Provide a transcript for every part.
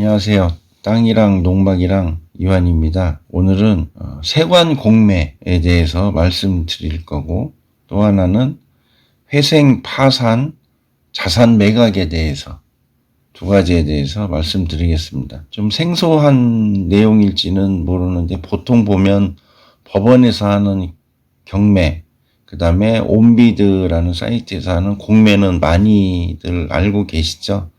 안녕하세요. 땅이랑 농막이랑 이완입니다. 오늘은 세관 공매에 대해서 말씀드릴 거고, 또 하나는 회생 파산 자산 매각에 대해서 두 가지에 대해서 말씀드리겠습니다. 좀 생소한 내용일지는 모르는데 보통 보면 법원에서 하는 경매, 그 다음에 온비드라는 사이트에서 하는 공매는 많이들 알고 계시죠?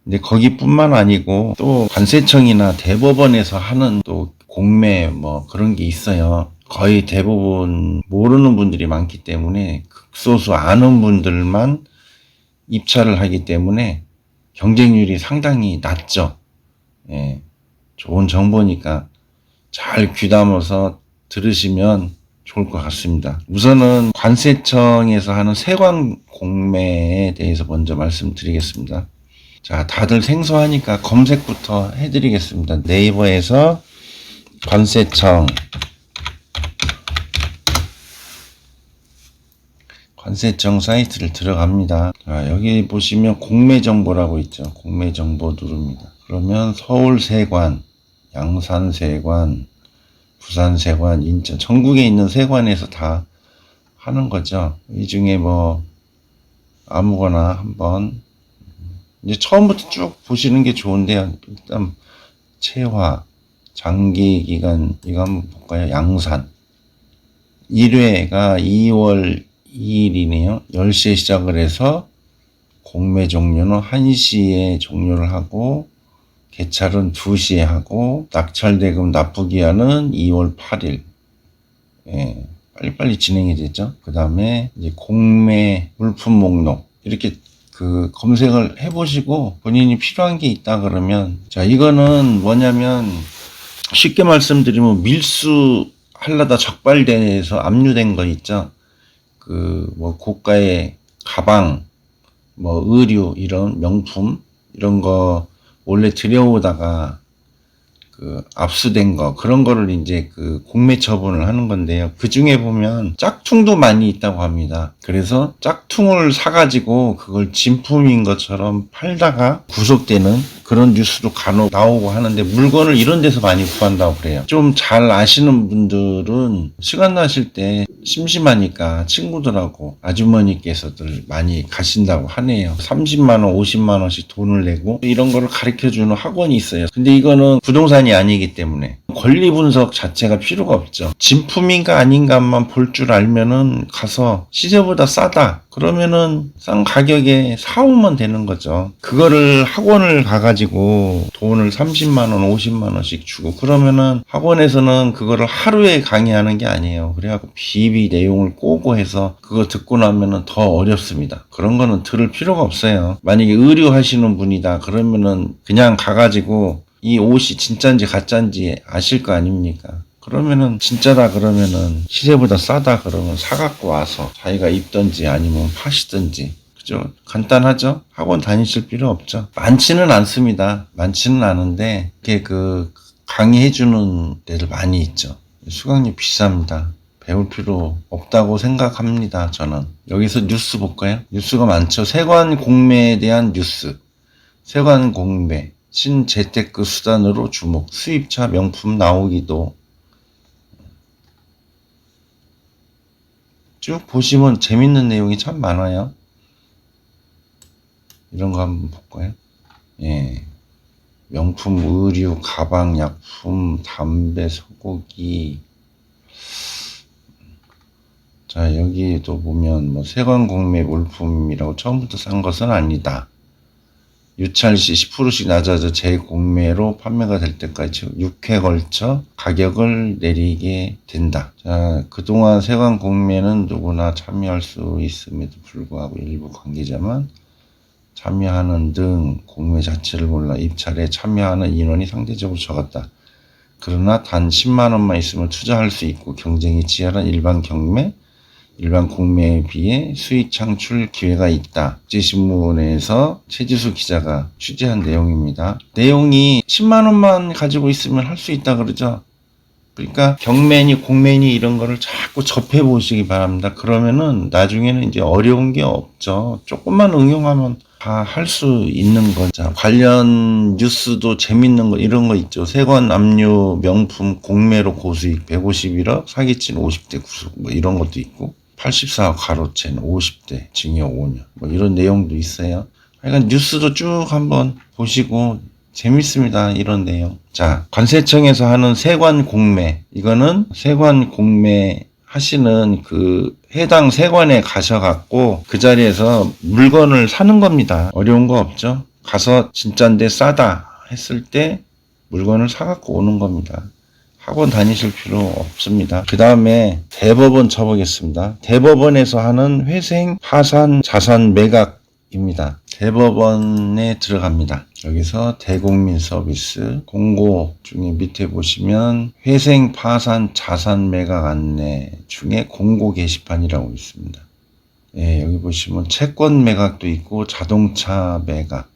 근데 거기뿐만 아니고 또 관세청이나 대법원에서 하는 또 공매 뭐 그런 게 있어요. 거의 대부분 모르는 분들이 많기 때문에 극소수 아는 분들만 입찰을 하기 때문에 경쟁률이 상당히 낮죠. 예, 좋은 정보니까 잘 귀담아서 들으시면 좋을 것 같습니다. 우선은 관세청에서 하는 세관 공매에 대해서 먼저 말씀드리겠습니다. 자, 다들 생소하니까 검색부터 해드리겠습니다. 네이버에서 관세청 사이트를 들어갑니다. 자, 여기 보시면 공매정보라고 있죠. 공매정보 누릅니다. 그러면 서울세관, 양산세관, 부산세관, 인천, 전국에 있는 세관에서 다 하는 거죠. 이 중에 뭐 아무거나 한번 이제 처음부터 쭉 보시는 게 좋은데요. 일단 채화, 장기기간 이거 한번 볼까요? 양산 1회가 2월 2일이네요. 10시에 시작을 해서 공매 종료는 1시에 종료를 하고 개찰은 2시에 하고 낙찰대금 납부기한은 2월 8일. 예, 빨리빨리 진행이 됐죠. 그 다음에 이제 공매 물품 목록 이렇게 검색을 해보시고 본인이 필요한 게 있다 그러면, 자, 이거는 뭐냐면 쉽게 말씀드리면 밀수 하려다 적발돼서 압류된 거 있죠. 뭐 고가의 가방, 뭐 의류 이런 명품 이런 거 원래 들여오다가 압수된 거, 그런 거를 이제 공매 처분을 하는 건데요. 그 중에 보면 짝퉁도 많이 있다고 합니다. 그래서 짝퉁을 사가지고 그걸 진품인 것처럼 팔다가 구속되는 그런 뉴스도 간혹 나오고 하는데, 물건을 이런 데서 많이 구한다고 그래요. 좀 잘 아시는 분들은 시간 나실 때 심심하니까 친구들하고 아주머니께서들 많이 가신다고 하네요. 30만원, 50만원씩 돈을 내고 이런 거를 가르쳐주는 학원이 있어요. 근데 이거는 부동산이 아니기 때문에 권리 분석 자체가 필요가 없죠. 진품인가 아닌가만 볼 줄 알면은 가서 시세보다 싸다 그러면은 싼 가격에 사오면 되는 거죠. 그거를 학원을 가가지고 돈을 30만원, 50만원씩 주고 그러면은 학원에서는 그거를 하루에 강의하는 게 아니에요. 그래갖고 비비 내용을 꼬고 해서 그거 듣고 나면은 더 어렵습니다. 그런 거는 들을 필요가 없어요. 만약에 의류 하시는 분이다 그러면은 그냥 가가지고 이 옷이 진짜인지 가짜인지 아실 거 아닙니까? 그러면은 진짜다 그러면은 시세보다 싸다 그러면 사갖고 와서 자기가 입든지 아니면 파시든지, 그죠? 간단하죠? 학원 다니실 필요 없죠. 많지는 않습니다. 많지는 않은데 이렇게 강의해주는 데들 많이 있죠. 수강료 비쌉니다. 배울 필요 없다고 생각합니다. 저는. 여기서 뉴스 볼까요? 뉴스가 많죠. 세관 공매에 대한 뉴스. 세관 공매 신재테크 수단으로 주목, 수입차 명품 나오기도. 쭉 보시면 재밌는 내용이 참 많아요. 이런 거 한번 볼까요? 예. 명품, 의류, 가방, 약품, 담배, 소고기. 자, 여기도 보면 뭐 세관 공매 물품이라고 처음부터 산 것은 아니다. 유찰 시 10%씩 낮아져 재공매로 판매가 될 때까지 6회 걸쳐 가격을 내리게 된다. 자, 그동안 세관 공매는 누구나 참여할 수 있음에도 불구하고 일부 관계자만 참여하는 등 공매 자체를 몰라 입찰에 참여하는 인원이 상대적으로 적었다. 그러나 단 10만 원만 있으면 투자할 수 있고 경쟁이 치열한 일반 공매에 비해 수익 창출 기회가 있다. 국제신문에서 최지수 기자가 취재한 내용입니다. 내용이 10만 원만 가지고 있으면 할 수 있다 그러죠. 그러니까 경매니 공매니 이런 거를 자꾸 접해 보시기 바랍니다. 그러면은 나중에는 이제 어려운 게 없죠. 조금만 응용하면 다 할 수 있는 거죠. 관련 뉴스도 재밌는 거 이런 거 있죠. 세관 압류 명품 공매로 고수익 151억 사기친 50대 구속 뭐 이런 것도 있고 84억 가로챈 50대 징역 5년 뭐 이런 내용도 있어요. 하여간 뉴스도 쭉 한번 보시고 재밌습니다. 이런 내용. 자, 관세청에서 하는 세관 공매. 이거는 세관 공매 하시는 그 해당 세관에 가셔갖고 그 자리에서 물건을 사는 겁니다. 어려운 거 없죠? 가서 진짠데 싸다 했을 때 물건을 사갖고 오는 겁니다. 학원 다니실 필요 없습니다. 그 다음에 대법원 쳐보겠습니다. 대법원에서 하는 회생, 파산, 자산 매각입니다. 대법원에 들어갑니다. 여기서 대국민 서비스 공고 중에 밑에 보시면 회생, 파산, 자산 매각 안내 중에 공고 게시판이라고 있습니다. 예, 여기 보시면 채권 매각도 있고 자동차 매각,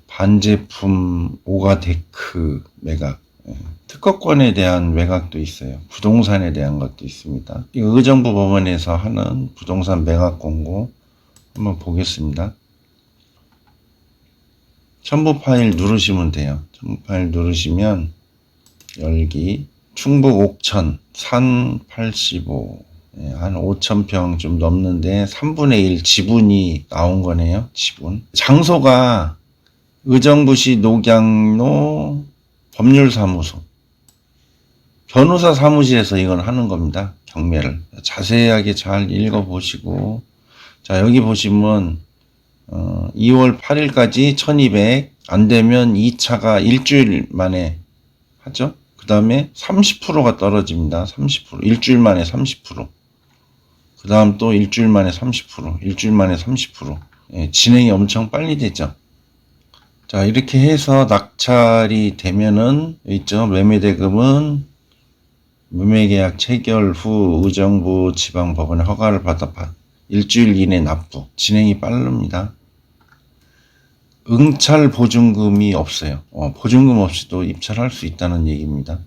반제품 오가데크 매각, 특허권에 대한 매각도 있어요. 부동산에 대한 것도 있습니다. 의정부 법원에서 하는 부동산 매각 공고 한번 보겠습니다. 첨부 파일 누르시면 돼요. 첨부 파일 누르시면 열기 충북 옥천 산 85 한 5,000평 좀 넘는데 3분의 1 지분이 나온 거네요. 지분. 장소가 의정부시 녹양로 법률사무소 변호사 사무실에서 이걸 하는 겁니다. 경매를. 자세하게 잘 읽어보시고 자 여기 보시면 2월 8일까지 1200 안 되면 2차가 일주일 만에 하죠. 그 다음에 30%가 떨어집니다. 30% 일주일 만에 30%. 그 다음 또 일주일 만에 30%, 일주일 만에 30%. 예, 진행이 엄청 빨리 되죠. 자, 이렇게 해서 낙찰이 되면은, 있죠. 매매대금은 매매계약 체결 후 의정부 지방법원의 허가를 받아 일주일 이내 납부. 진행이 빠릅니다. 응찰 보증금이 없어요. 보증금 없이도 입찰할 수 있다는 얘기입니다.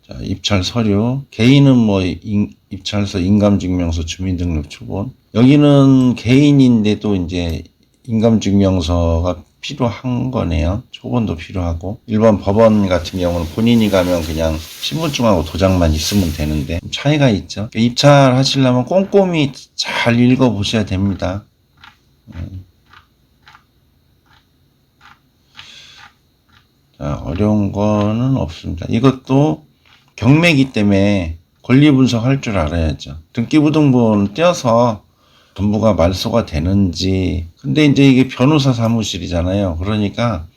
자, 입찰 서류. 개인은 뭐 입찰서, 인감증명서, 주민등록 초본. 여기는 개인인데도 이제 인감증명서가 필요한 거네요. 초본도 필요하고. 일반 법원 같은 경우는 본인이 가면 그냥 신분증하고 도장만 있으면 되는데 차이가 있죠. 입찰하시려면 꼼꼼히 잘 읽어보셔야 됩니다. 자, 어려운 거는 없습니다. 이것도 경매기 때문에 권리 분석할 줄 알아야죠. 등기부등본 떼어서 전부가 말소가 되는지. 근데 이제 이게 변호사 사무실이잖아요. 그러니까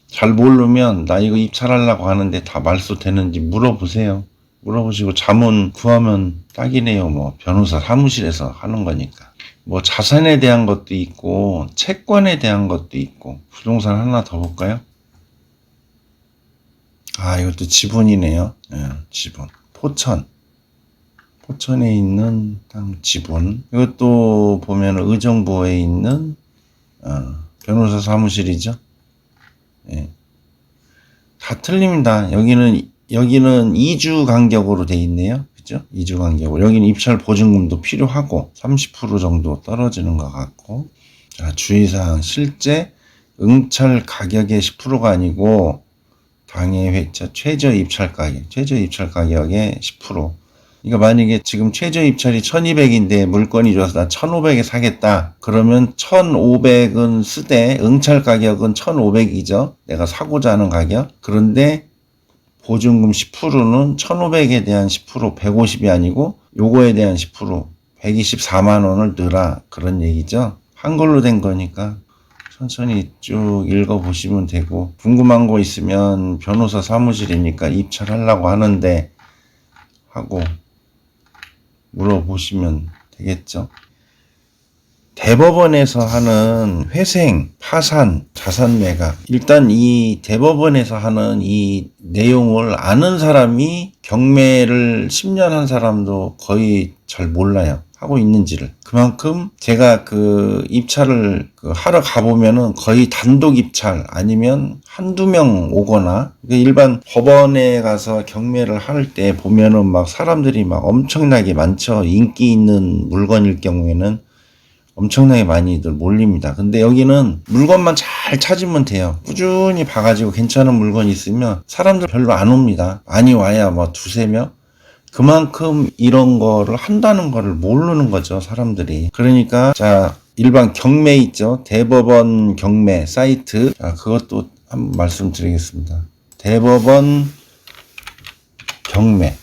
잘 모르면 나 이거 입찰하려고 하는데 다 말소 되는지 물어보세요. 물어보시고 자문 구하면 딱이네요. 뭐 변호사 사무실에서 하는 거니까. 뭐 자산에 대한 것도 있고 채권에 대한 것도 있고. 부동산 하나 더 볼까요? 아, 이것도 지분이네요. 예, 지분. 포천에 있는 땅 지분. 이것도 보면 의정부에 있는 변호사 사무실이죠. 예. 다 틀립니다. 여기는 2주 간격으로 돼 있네요. 그죠? 2주 간격으로. 여기는 입찰 보증금도 필요하고 30% 정도 떨어지는 것 같고. 자, 주의사항. 실제 응찰 가격의 10%가 아니고 당해 회차 최저 입찰 가격의 10%. 그러니까 만약에 지금 최저 입찰이 1200인데 물건이 좋아서 나 1500에 사겠다. 그러면 1500은 쓰되 응찰 가격은 1500이죠. 내가 사고자 하는 가격. 그런데 보증금 10%는 1500에 대한 10% 150이 아니고 요거에 대한 10% 124만 원을 넣으라. 그런 얘기죠. 한글로 된 거니까 천천히 쭉 읽어보시면 되고 궁금한 거 있으면 변호사 사무실이니까 입찰하려고 하는데 하고 물어보시면 되겠죠. 대법원에서 하는 회생, 파산, 자산 매각. 일단 이 대법원에서 하는 이 내용을 아는 사람이 경매를 10년 한 사람도 거의 잘 몰라요. 하고 있는지를. 그만큼 제가 그 입찰을 하러 가보면은 거의 단독 입찰 아니면 한두 명 오거나 일반 법원에 가서 경매를 할 때 보면은 막 사람들이 막 엄청나게 많죠. 인기 있는 물건일 경우에는 엄청나게 많이들 몰립니다. 근데 여기는 물건만 잘 찾으면 돼요. 꾸준히 봐가지고 괜찮은 물건이 있으면 사람들 별로 안 옵니다. 많이 와야 뭐 두세 명? 그만큼 이런 거를 한다는 거를 모르는 거죠, 사람들이. 그러니까, 자, 일반 경매 있죠? 대법원 경매 사이트. 자, 그것도 한번 말씀드리겠습니다. 대법원 경매.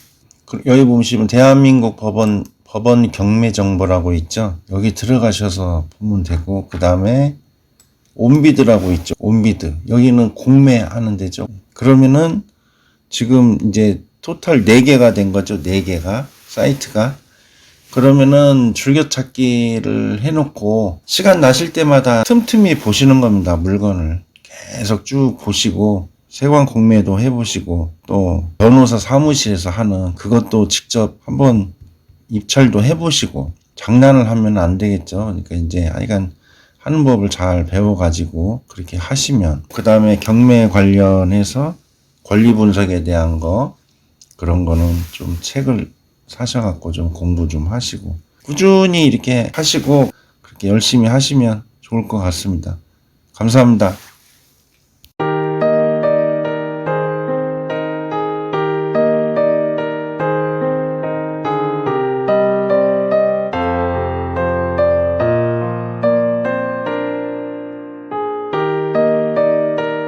여기 보시면 대한민국 법원 경매 정보라고 있죠. 여기 들어가셔서 보면 되고, 그 다음에 온비드라고 있죠. 온비드. 여기는 공매하는 데죠. 그러면은 지금 이제 토탈 4개가 된 거죠. 4개가 사이트가. 그러면은 즐겨찾기를 해놓고 시간 나실 때마다 틈틈이 보시는 겁니다. 물건을 계속 쭉 보시고 세관 공매도 해보시고 또 변호사 사무실에서 하는 그것도 직접 한번 입찰도 해보시고 장난을 하면 안 되겠죠. 그러니까 이제 하여간 하는 법을 잘 배워가지고 그렇게 하시면 그 다음에 경매 관련해서 권리 분석에 대한 거 그런 거는 좀 책을 사셔갖고 좀 공부 좀 하시고 꾸준히 이렇게 하시고 그렇게 열심히 하시면 좋을 것 같습니다. 감사합니다.